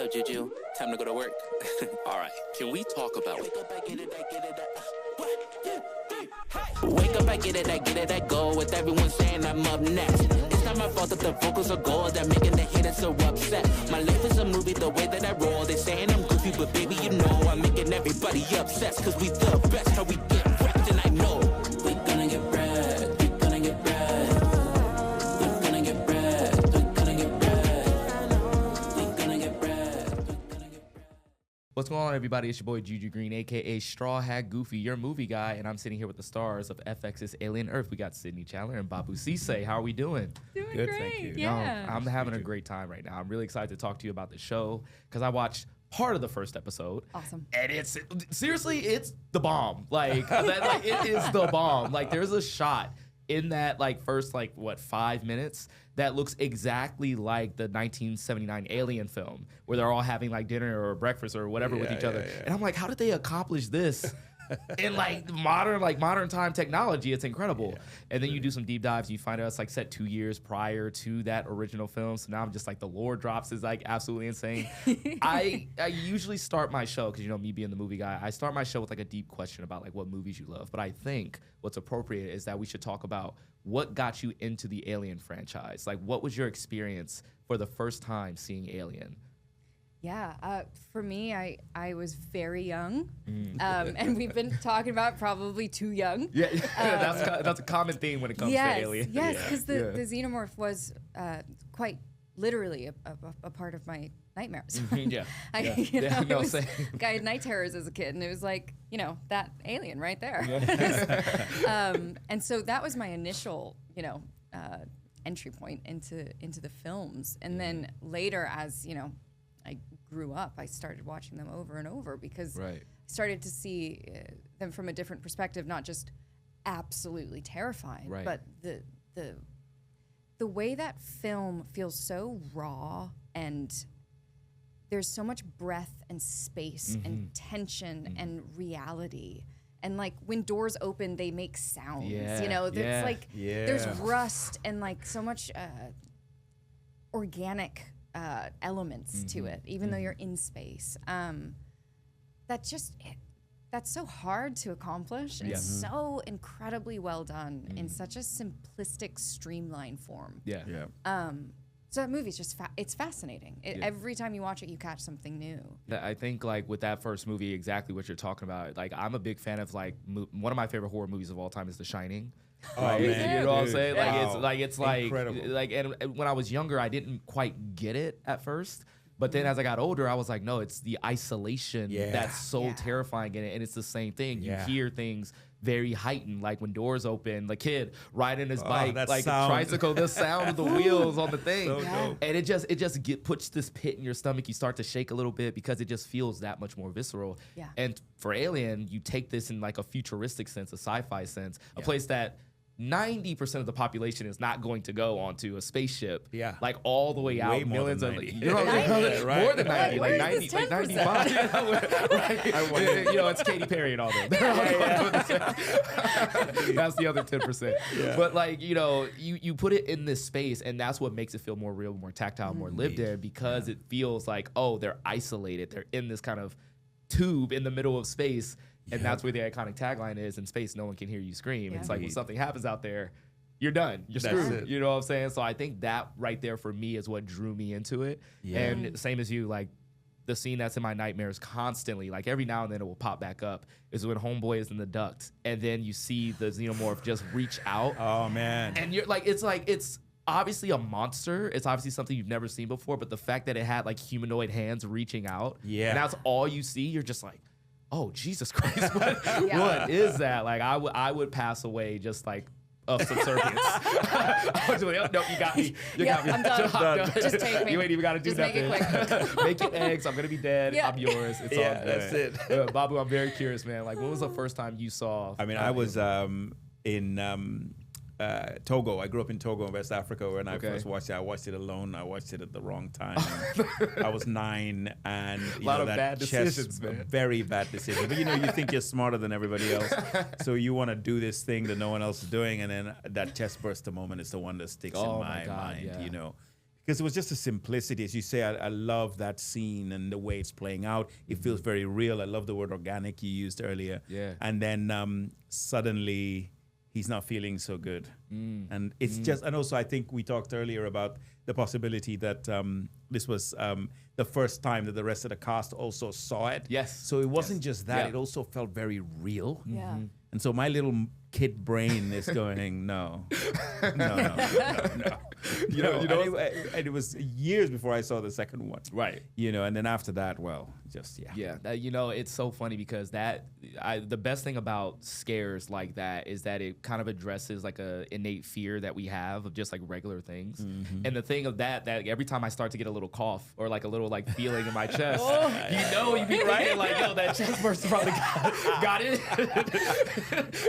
up, Juju. Time to go to work. All right, can we talk about Wake up, I get it, I get it. 1, 2, 3, hey. Wake up, I get it, I go. With everyone saying I'm up next. It's not my fault that the vocals are gold. They're making the haters so upset. My life is a movie, the way that I roll. They saying I'm goofy, but baby, you know I'm making everybody obsessed. Cause we the best, how we get wrapped, and I know we gonna get bread. We gonna get bread. We gonna get bread. We gonna get bread. We gonna get bread. We gonna get bread. What's going on, everybody? It's your boy Juju Green, aka Straw Hat Goofy, your movie guy, and I'm sitting here with the stars of FX's Alien Earth. We got Sydney Chandler and Babou Ceesay. How are we doing? Doing Good, great. thank you. Yeah. I'm having a great time right now. I'm really excited to talk to you about the show because I watched part of the first episode. Awesome. And it's seriously, it's the bomb. Like, it is the bomb. Like, there's a shot in that first 5 minutes that looks exactly like the 1979 Alien film where they're all having dinner or breakfast or whatever with each other. And I'm like, how did they accomplish this in modern time technology? It's incredible. And then you do some deep dives, you find out it's set 2 years prior to that original film. So now I'm just the lore drops is absolutely insane. I usually start my show, because me being the movie guy, I start my show with a deep question about what movies you love. But I think what's appropriate is that we should talk about what got you into the Alien franchise. What was your experience for the first time seeing Alien? Yeah. For me, I was very young, and we've been talking about probably too young. Yeah, that's a common theme when it comes to Alien. Yes, because the xenomorph was quite literally a part of my nightmares. Yeah. I had night terrors as a kid, and it was that alien right there. And so that was my initial, entry point into the films. And then later, as I grew up, I started watching them over and over because I started to see them from a different perspective, not just absolutely terrifying, but the way that film feels so raw, and there's so much breath and space and tension and reality. And when doors open, they make sounds. There's rust and so much organic elements to it, even though you're in space. That's so hard to accomplish. And it's so incredibly well done in such a simplistic, streamlined form. So that movie's just it's fascinating. Every time you watch it, you catch something new. I think with that first movie, exactly what you're talking about. I'm a big fan of one of my favorite horror movies of all time is The Shining. Oh, man. You know what I'm saying? Wow. It's Incredible. And when I was younger, I didn't quite get it at first. But then as I got older, I was like, no, it's the isolation that's so terrifying in it. And it's the same thing. You hear things very heightened, like when doors open, the kid riding his bike, tricycle, the sound of the wheels on the thing. So dope. And it just puts this pit in your stomach. You start to shake a little bit because it just feels that much more visceral. Yeah. And for Alien, you take this in a futuristic sense, a sci-fi sense, a place that 90% of the population is not going to go onto a spaceship. Yeah. All the way out. Way more millions than of 90. more than 90, Where is 90, this 95. It's Katy Perry and all that. That's the other 10%. Yeah. But you put it in this space, and that's what makes it feel more real, more tactile, more lived in, because it feels they're isolated. They're in this kind of tube in the middle of space. And that's where the iconic tagline is: in space, no one can hear you scream. It's when something happens out there, you're done. You're screwed. You know what I'm saying? So I think that right there for me is what drew me into it. Yeah. And same as you, the scene that's in my nightmares constantly, every now and then it will pop back up, is when Homeboy is in the duct, and then you see the xenomorph just reach out. Oh, man. And you're it's obviously a monster. It's obviously something you've never seen before, but the fact that it had humanoid hands reaching out, and that's all you see, you're just oh, Jesus Christ, what is that? I would pass away just of subservience. I was like, no, you got me. You got me. I'm done. Just take me. You ain't even got to do Just nothing. make it quick. Make your eggs. I'm going to be dead. I'm yours. It's all good. That's it. Babou, I'm very curious, man. When was the first time you saw? I mean, I was in Togo. I grew up in Togo in West Africa. When I first watched it, I watched it alone. I watched it at the wrong time. I was 9, and a lot of bad decisions, man. Very bad decisions. But you think you're smarter than everybody else, so you want to do this thing that no one else is doing, and then that chest burster moment is the one that sticks in my mind. because it was just a simplicity. As you say, I love that scene and the way it's playing out. It feels very real. I love the word organic you used earlier. Yeah. And then suddenly he's not feeling so good. And it's just, and also I think we talked earlier about the possibility that this was the first time that the rest of the cast also saw it. Yes. So it wasn't just that, Yeah. it also felt very real. Yeah. And so my little kid brain is going, no. You know, and it was years before I saw the second one. Right. You know, and then after that, well, just, yeah. Yeah, you know, it's so funny because the best thing about scares like that is that it kind of addresses like a innate fear that we have of just like regular things. And the thing of that every time I start to get a little cough or like a little like feeling in my chest, you know, you be thinking like, yo, that chest burst probably got it.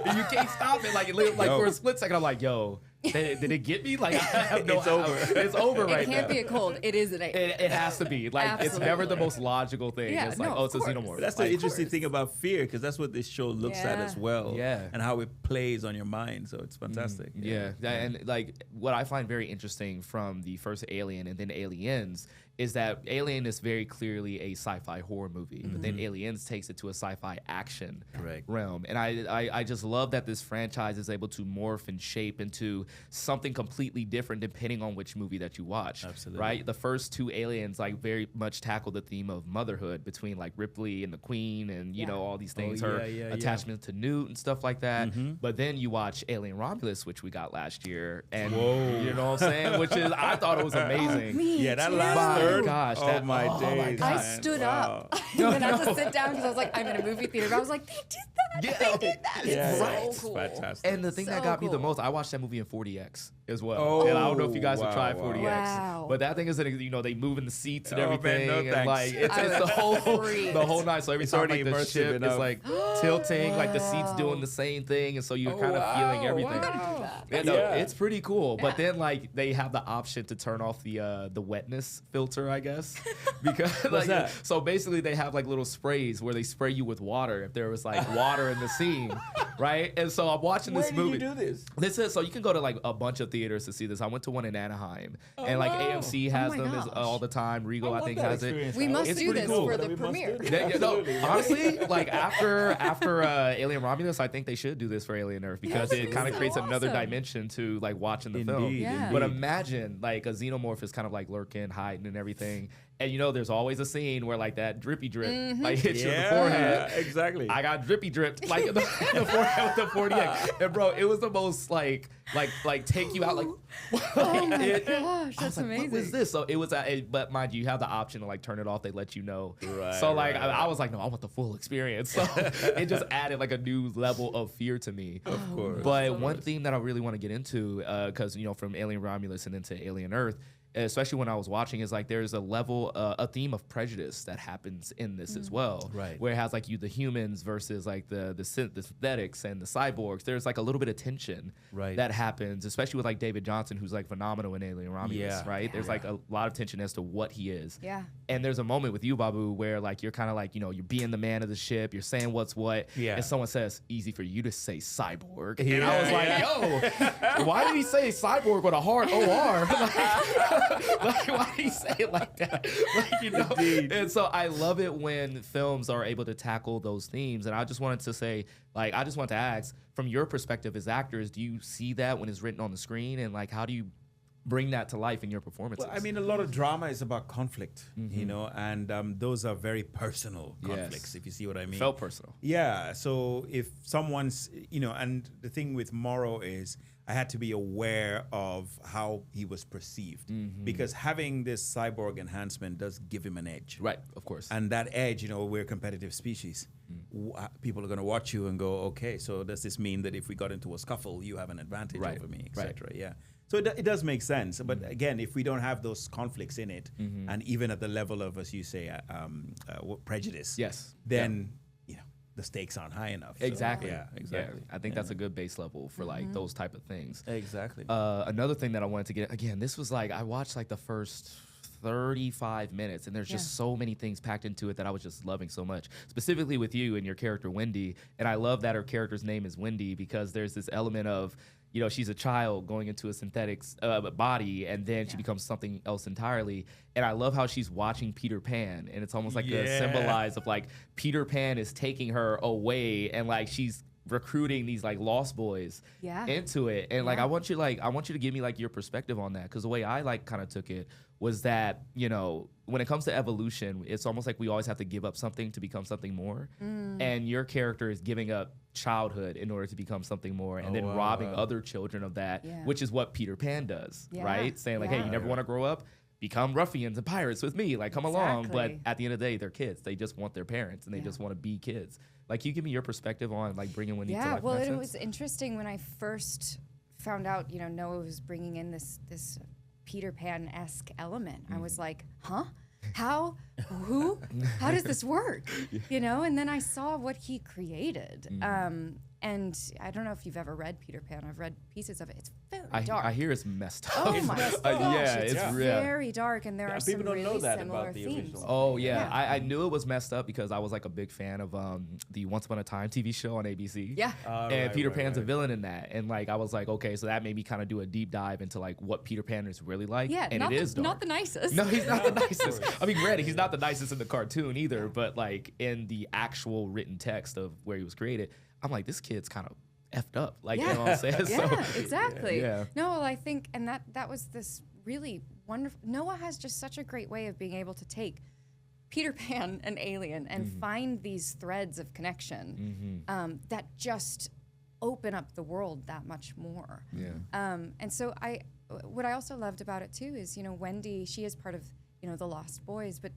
And you can't stop it. Like for a split second, I'm like, yo, did it get me? Like, I have no It's over. It's over right now. It can't be a cold. It is an alien. It has to be. Like, it's never the Absolutely. most logical thing. Yeah, it's like, no, oh, it's a of course. xenomorph. That's Like, the interesting course. thing about fear, because that's what this show looks at Yeah. as well. Yeah. And how it plays on your mind. So it's fantastic. Yeah, and like what I find very interesting from the first Alien and then Aliens is that Alien is very clearly a sci-fi horror movie, but then Aliens takes it to a sci-fi action Correct. realm. And I just love that this franchise is able to morph and shape into something completely different depending on which movie that you watch. Absolutely. Right? The first two Aliens like very much tackle the theme of motherhood between like Ripley and the Queen and you Yeah. know all these things, Oh, her yeah. attachment to Newt and stuff like that. But then you watch Alien Romulus, which we got last year, and you know what I'm saying? Which is I thought it was amazing. Yeah, that too. last My third. gosh, oh that- my oh my days. God. I man. stood Wow. up and then I had to sit down because I was like, I'm in a movie theater. But I was like, they did that. Yeah. They did that. Yeah, It's right. so it's cool. fantastic. And the thing that So got me the cool. most, I watched that movie in 40X as well. Oh, and I don't know if you guys have wow, tried wow. 40X. Wow. But that thing is, you know, they move in the seats and Oh, man, everything. no and thanks. like, it's I the was whole freaked. the whole night. So every It's time already like the immersive ship enough. is like tilting, like the seats doing Wow. the same thing. And so you're Oh, kind of feeling wow, everything. wow. Yeah, no, Yeah. it's pretty cool. But Yeah. then like they have the option to turn off the wetness filter, I guess. Because like that? so basically they have like little sprays where they spray you with water if there was like water in the scene. Right? And so I'm watching Where this did movie. you do this? This is so you can go to like a bunch of theaters to see this. I went to one in Anaheim, and like wow. AMC has my them gosh. all the time. Regal, I think, has it. We must It's do pretty this cool. for That the we must premiere. do. Yeah, no, Absolutely. honestly, like after Alien Romulus, I think they should do this for Alien Earth because Yes, it kind of so creates another awesome. dimension to like watching the film. Indeed, Yeah. But imagine like a xenomorph is kind of like lurking, hiding, and everything. And you know, there's always a scene where like that drippy drip like hits you in the forehead. exactly. I got drippy dripped like in the forehead with the 40X. And bro, it was the most like take you out like Oh my it- gosh, I was that's like, amazing. what was this? So it was, but mind you have the option to like turn it off. They let you know. Right, so like right, I was like, no, I want the full experience. So it just added like a new level of fear to me. Of course. But one theme that I really want to get into, because you know, from Alien Romulus and into Alien Earth, especially when I was watching, is like there's a level, a theme of prejudice that happens in this as well. Right. Where it has like the humans versus like the synthetics and the cyborgs. There's like a little bit of tension Right. that happens, especially with like David Johnson, who's like phenomenal in Alien Romulus, Yeah. right? Yeah. There's like a lot of tension as to what he is. Yeah. And there's a moment with you, Babu, where like you're kind of like, you know, you're being the man of the ship, you're saying what's what, Yeah. and someone says, easy for you to say cyborg. And Yeah. I was like, yo, why did he say cyborg with a hard OR? like, why did he say it like that? Like, you know? Indeed. And so I love it when films are able to tackle those themes. And I just wanted to say, like, I just want to ask, from your perspective as actors, do you see that when it's written on the screen? And like, how do you bring that to life in your performances? Well, I mean, a lot of drama is about conflict, you know, and those are very personal Yes. conflicts, if you see what I mean. Felt personal. Yeah. So if someone's, you know, and the thing with Morrow is I had to be aware of how he was perceived because having this cyborg enhancement does give him an edge. Right, of course. And that edge, you know, we're a competitive species. People are going to watch you and go, okay, so does this mean that if we got into a scuffle, you have an advantage Right, over me, right. etc. Yeah. So it does make sense. But again, if we don't have those conflicts in it, and even at the level of, as you say, prejudice, Yes. then, you know, the stakes aren't high enough. So, Exactly. yeah, exactly. Yeah, I think that's a good base level for like those type of things. Exactly. Another thing that I wanted to get, again, this was like, I watched like the first 35 minutes and there's just so many things packed into it that I was just loving so much, specifically with you and your character Wendy. And I love that her character's name is Wendy because there's this element of, you know, she's a child going into a synthetic body, and then she becomes something else entirely. And I love how she's watching Peter Pan, and it's almost like a symbolize of like Peter Pan is taking her away, and like she's recruiting these like lost boys into it. And like I want you to give me like your perspective on that, because the way I like kind of took it was that, you know, when it comes to evolution, it's almost like we always have to give up something to become something more. And your character is giving up childhood in order to become something more, and then robbing other children of that, which is what Peter Pan does, right? Saying like, hey, you never want to grow up? Become ruffians and pirates with me, like come along. But at the end of the day, they're kids. They just want their parents, and they just want to be kids. Like, you give me your perspective on like bringing Wendy to life. Yeah, well, it was interesting when I first found out, you know, Noah was bringing in this Peter Pan-esque element. I was like, huh? How? Who? How does this work? You know, and then I saw what he created. And I don't know if you've ever read Peter Pan. I've read pieces of it. It's very dark. I hear it's messed up. Oh my gosh. Yeah, it's real. very dark, and there are some really similar themes. Oh yeah. I knew it was messed up because I was like a big fan of the Once Upon a Time TV show on ABC. Yeah. And Peter Pan's a villain in that. And like I was like, okay, so that made me kind of do a deep dive into like what Peter Pan is really like. Yeah, and it is dark. Not the nicest. No, he's not the nicest. I mean, granted, he's not the nicest in the cartoon either, but like in the actual written text of where he was created, I'm like, this kid's kind of effed up, like, you know what I'm saying? Yeah, exactly. Yeah. No, well, I think, and that was this really wonderful. Noah has just such a great way of being able to take Peter Pan, an alien, and find these threads of connection that just open up the world that much more. Yeah. And so what I also loved about it too is, you know, Wendy, she is part of, you know, the Lost Boys, but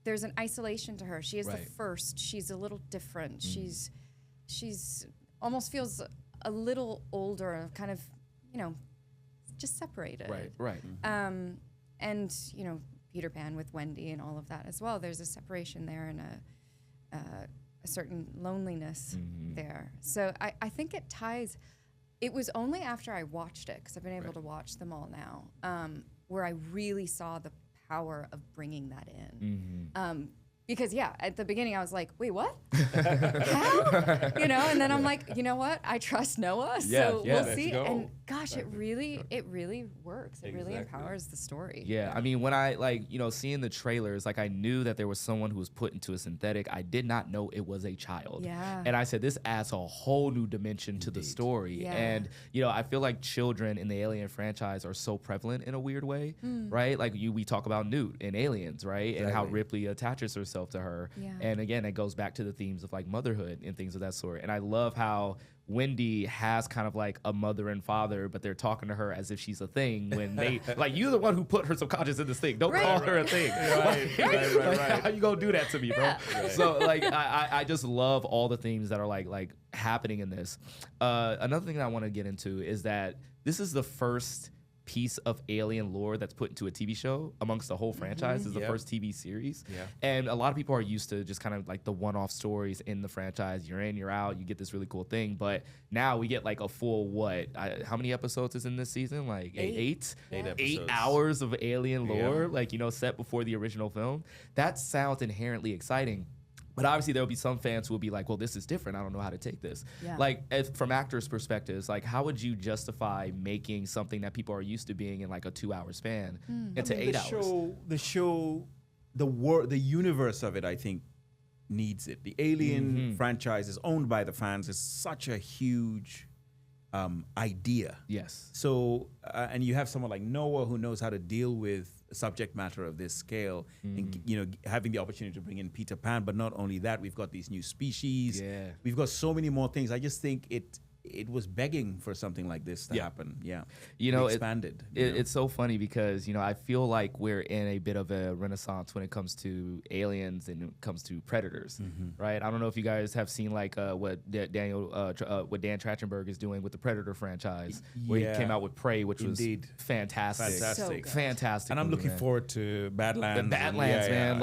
there's an isolation to her. She is the first. She's a little different. She's almost feels a little older, kind of, you know, just separated. Right. And, you know, Peter Pan with Wendy and all of that as well. There's a separation there and a certain loneliness there. So I think it ties. It was only after I watched it, because I've been able to watch them all now, where I really saw the power of bringing that in. Because, at the beginning I was like, wait, what? How? You know, and then I'm like, you know what? I trust Noah, so we'll see. And gosh, it really works. It really empowers the story. Yeah, I mean, when I, like, you know, seeing the trailers, like, I knew that there was someone who was put into a synthetic. I did not know it was a child. Yeah. And I said, this adds a whole new dimension to the story. Yeah. And, you know, I feel like children in the Alien franchise are so prevalent in a weird way, right? Like, we talk about Newt in Aliens, right? And how Ripley attaches herself to her. Yeah. And again, it goes back to the themes of like motherhood and things of that sort. And I love how Wendy has kind of like a mother and father, but they're talking to her as if she's a thing when they like, you're the one who put her subconscious in this thing. Don't call her a thing. Right. How you gonna do that to me, bro? So like, I just love all the themes that are like happening in this. Another thing that I want to get into is that this is the first piece of alien lore that's put into a TV show amongst the whole franchise. This is the first TV series. And a lot of people are used to just kind of like the one-off stories in the franchise. You're in, you're out, you get this really cool thing. But now we get like a full, how many episodes is in this season? Like eight? Episodes. 8 hours of alien lore, like, you know, set before the original film. That sounds inherently exciting. But obviously there'll be some fans who will be like, well, this is different. I don't know how to take this. Yeah. Like, from actors' perspectives, like, how would you justify making something that people are used to being in like a 2-hour span into 8 hours? The universe of it, I think, needs it. The Alien franchise is owned by the fans. It's such a huge idea. Yes. So, and you have someone like Noah who knows how to deal with subject matter of this scale, and, you know, having the opportunity to bring in Peter Pan. But not only that, we've got these new species. Yeah. We've got so many more things. I just think it was begging for something like this to happen. Yeah. You know, expanded. It's so funny because, you know, I feel like we're in a bit of a renaissance when it comes to aliens and it comes to predators, right? I don't know if you guys have seen like what Dan Trachtenberg is doing with the Predator franchise, where he came out with Prey, which was fantastic. So Fantastic. And I'm looking forward to Badlands. The Badlands, man.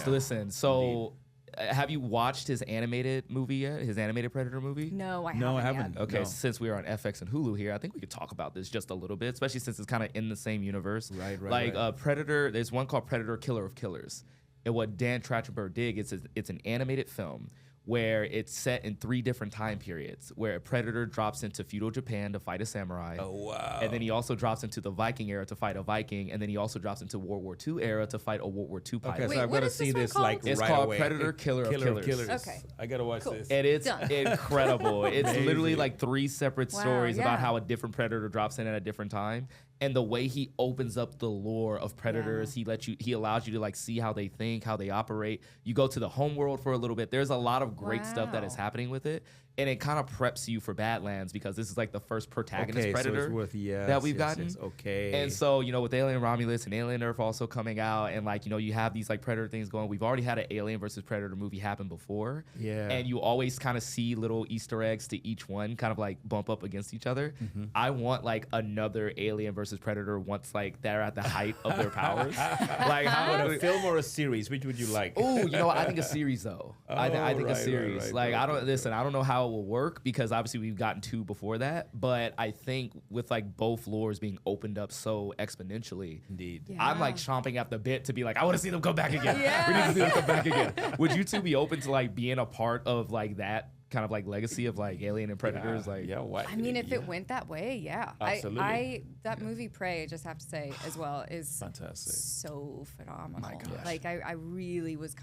Listen, so... have you watched his animated movie yet? His animated Predator movie? No, I haven't. Yet. Okay, since we are on FX and Hulu here, I think we could talk about this just a little bit, especially since it's kind of in the same universe. Right. Predator, there's one called Predator Killer of Killers. And what Dan Trachtenberg did, it's an animated film where it's set in 3 different time periods, where a predator drops into feudal Japan to fight a samurai. Oh, wow. And then he also drops into the Viking era to fight a Viking, and then he also drops into World War II era to fight a World War II pilot. Okay, Wait, so I've what got to is this see one this called? like It's right called away. Predator Killer of Killers. Okay. I got to watch Cool. this. And it's Done. incredible. It's literally like 3 separate Wow, stories about yeah. how a different predator drops in at a different time. And the way he opens up the lore of predators, he allows you to like see how they think, how they operate. You go to the home world for a little bit. There's a lot of great stuff that is Wow. happening with it. And it kind of preps you for Badlands because this is like the first protagonist predator so it's worth, that we've gotten. Yes. Okay. And so, with Alien Romulus and Alien Earth also coming out, and like, you have these like Predator things going. We've already had an Alien versus Predator movie happen before. Yeah. And you always kind of see little Easter eggs to each one kind of like bump up against each other. I want like another Alien versus Predator once like they're at the height of their powers. Like how a film or a series, which would you like? Oh, what? I think a series though. I think a right, series. right, like right, I don't know how it will work because obviously we've gotten 2 before that, but I think with like both lores being opened up so exponentially, Indeed. Yeah. I'm like chomping at the bit to be like, I want to see them come back again. Yeah. We need to see them come back again. Would you 2 be open to like being a part of like that kind of like legacy of like Alien and Predators? Why? I mean, if it went that way, yeah. Absolutely. That movie Prey, I just have to say as well, is Fantastic. so phenomenal. My gosh. Like I really was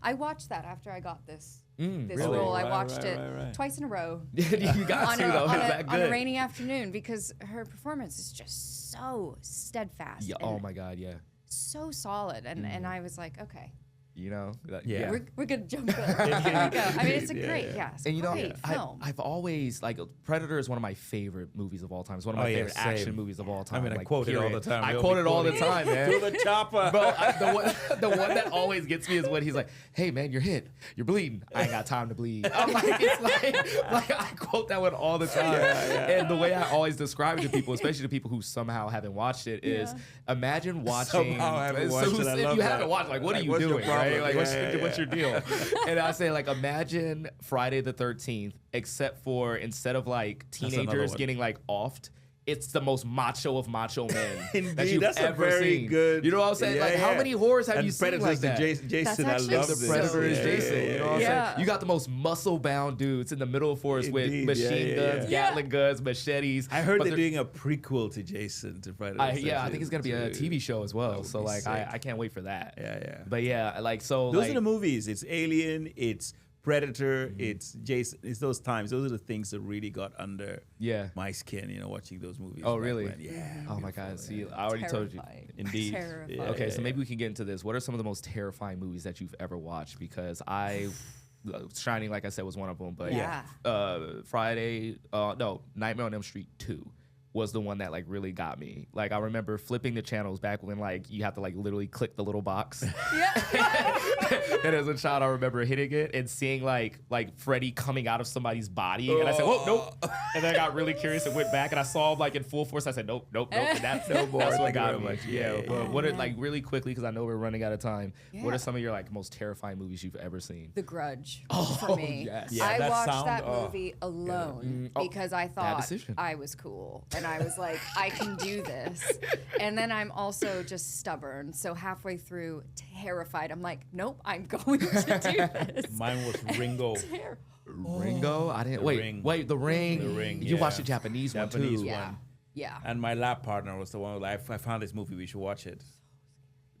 I watched that after I got this really? role. I Right, watched right, it right. twice in a row. You got to though. Is that on a good? rainy afternoon because her performance is just so steadfast. Yeah. and Oh my God. Yeah. so solid. And I was like, okay, Yeah. we're gonna jump in. Here we go. I mean, it's a great, it's a And great film. I've always like Predator is one of my favorite movies of all time. It's one of my yeah, favorite action same. movies of all I time. mean, I like, quote it all period. the time. I We'll quote be it all the quoting time, man. To the chopper. Bro, the one that always gets me is when he's like, "Hey man, you're hit, you're bleeding. I ain't got time to bleed." I'm like, it's like I quote that one all the time. And the way I always describe it to people, especially to people who somehow haven't watched it, is imagine watching. Somehow haven't watched it. I if love you that. haven't watched, like, what are Like, you what's your doing, right? problem? Like, Yeah, what's your deal? And I say, like, imagine Friday the 13th, except for instead of like another teenagers one. getting like offed. It's the most macho of macho men that Indeed, you've that's a ever very seen. good. You know what I'm saying? Yeah, like, how yeah. many horrors have And you seen Predators like to that? Jason, I actually love The this. Predator is Yeah, Jason. You know what I'm yeah. saying? You got the most muscle-bound dudes in the middle forest with Indeed, machine yeah, guns, yeah. Gatling guns, machetes. I heard But they're doing a prequel to Jason to Predators. I think it's gonna be a TV show as well. would So be like, sick. I can't wait for that. Yeah. But yeah, like so. Those like, are the movies. It's Alien. It's Predator. It's Jason. It's those times. Those are the things that really got under Yeah. my skin. Watching those movies. Oh back really? when. Yeah. Oh my God. See, I already told you. Terrifying. Indeed. Terrifying. Yeah. Okay, so maybe we can get into this. What are some of the most terrifying movies that you've ever watched? Because Shining, like I said, was one of them. But Yeah. Nightmare on Elm Street 2 was the one that like really got me. Like I remember flipping the channels back when like you have to like literally click the little box. Yeah. And as a child, I remember hitting it and seeing like Freddy coming out of somebody's body, and I said, "Oh nope!" And then I got really curious and went back, and I saw him like in full force. I said, "Nope." And that's No more. that's what Thank you got very me. much. Yeah, Yeah, but what are like really quickly because I know we're running out of time. What Yeah. are some of your like most terrifying movies you've ever seen? The Grudge Oh, for me. yes. Yeah, I that watched sound- that oh, movie alone because I bad thought decision. I was cool and I was like, I can do this. And then I'm also just stubborn. So halfway through, terrified. I'm like, nope, I'm going to do this. Mine was Ringo. Ringo? I didn't The wait. Ring. Wait, The Ring. The Ring, You yeah. watched the Japanese one Japanese too. one. Yeah. Yeah. And my lab partner was the one. Like, I found this movie. We should watch it.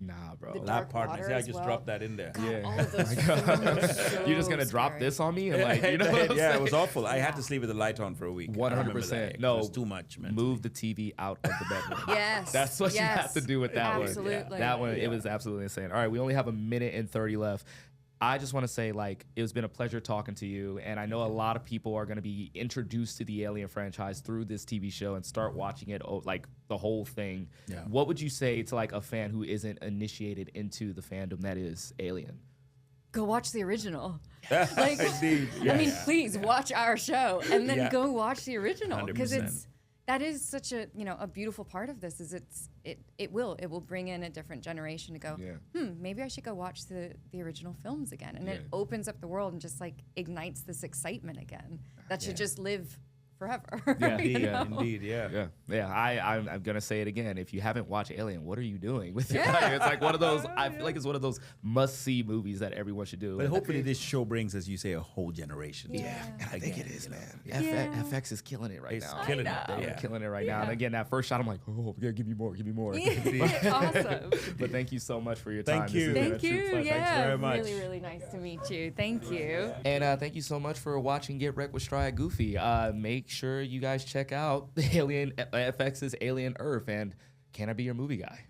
Nah, bro. The Lab Dark partner. Water See, I as just well. dropped that in there. God, Yeah. all of those films are so You're just gonna drop scary. this on me and like, you know what I'm Yeah, saying? it was awful. I had to sleep with the light on for a week. I remember that. 100%. It No, was too much, man. Move the TV out of the bedroom. Yes. That's what you have yes. to do with that one. Absolutely. That one, it was absolutely insane. All right, we only have a minute and 30 left. I just want to say, like, it's been a pleasure talking to you. And I know a lot of people are going to be introduced to the Alien franchise through this TV show and start watching it, like, the whole thing. Yeah. What would you say to, like, a fan who isn't initiated into the fandom that is Alien? Go watch the original. Like, Indeed. I mean, please watch our show and then Yeah. go watch the original because 100%. that is such a a beautiful part of this is it will bring in a different generation to go maybe I should go watch the original films again and it opens up the world and just like ignites this excitement again that should just live forever. Yeah, Indeed, yeah. indeed, yeah. Yeah. I'm gonna say it again. If you haven't watched Alien, what are you doing with your life? It's like one of those. I feel like it's one of those must-see movies that everyone should do. But hopefully this show brings, as you say, a whole generation. Yeah. I think it is, man. Yeah. FX is killing it right It's now. killing it. They're Yeah. killing it right now. And again, that first shot, I'm like, oh, yeah, give me more. Awesome. But thank you so much for your Thank time. you. This has been a Thank true you. pleasure. Yeah, very much. really, really nice to meet you. Thank you. And thank you so much for watching Get Wrecked with Stride Goofy. Make sure you guys check out FX's Alien Earth and Can I Be Your Movie Guy?